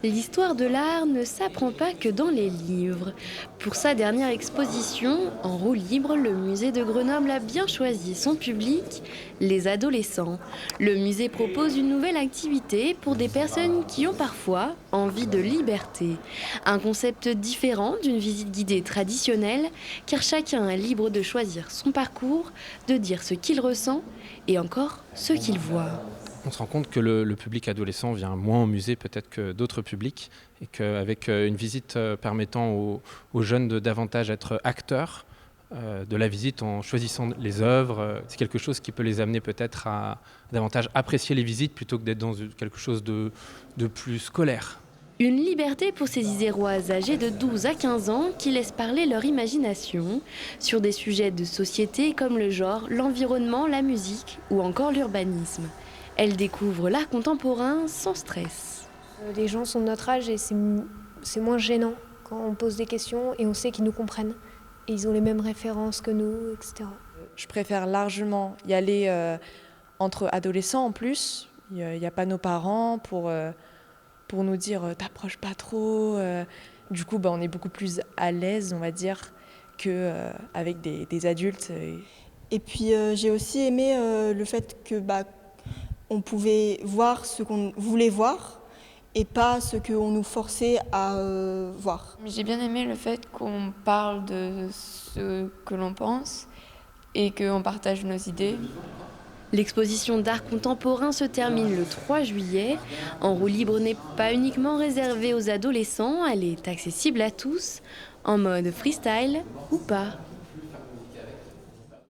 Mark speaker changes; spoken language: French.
Speaker 1: L'histoire de l'art ne s'apprend pas que dans les livres. Pour sa dernière exposition, en roue libre, le musée de Grenoble a bien choisi son public, les adolescents. Le musée propose une nouvelle activité pour des personnes qui ont parfois envie de liberté. Un concept différent d'une visite guidée traditionnelle, car chacun est libre de choisir son parcours, de dire ce qu'il ressent et encore ce qu'il voit.
Speaker 2: On se rend compte que le public adolescent vient moins au musée peut-être que d'autres publics et qu'avec une visite permettant aux jeunes de davantage être acteurs de la visite en choisissant les œuvres, c'est quelque chose qui peut les amener peut-être à davantage apprécier les visites plutôt que d'être dans quelque chose de plus scolaire.
Speaker 1: Une liberté pour ces Isérois âgés de 12 à 15 ans qui laissent parler leur imagination sur des sujets de société comme le genre, l'environnement, la musique ou encore l'urbanisme. Elles découvrent l'art contemporain sans stress.
Speaker 3: Les gens sont de notre âge et c'est moins gênant quand on pose des questions et on sait qu'ils nous comprennent. Et ils ont les mêmes références que nous, etc.
Speaker 4: Je préfère largement y aller entre adolescents en plus. Il n'y a pas nos parents pour nous dire t'approches pas trop. Du coup, on est beaucoup plus à l'aise, on va dire, qu'avec des adultes.
Speaker 5: Et puis j'ai aussi aimé le fait que on pouvait voir ce qu'on voulait voir et pas ce qu'on nous forçait à voir.
Speaker 6: J'ai bien aimé le fait qu'on parle de ce que l'on pense et qu'on partage nos idées.
Speaker 1: L'exposition d'art contemporain se termine le 3 juillet. En roue libre n'est pas uniquement réservée aux adolescents, elle est accessible à tous, en mode freestyle ou pas.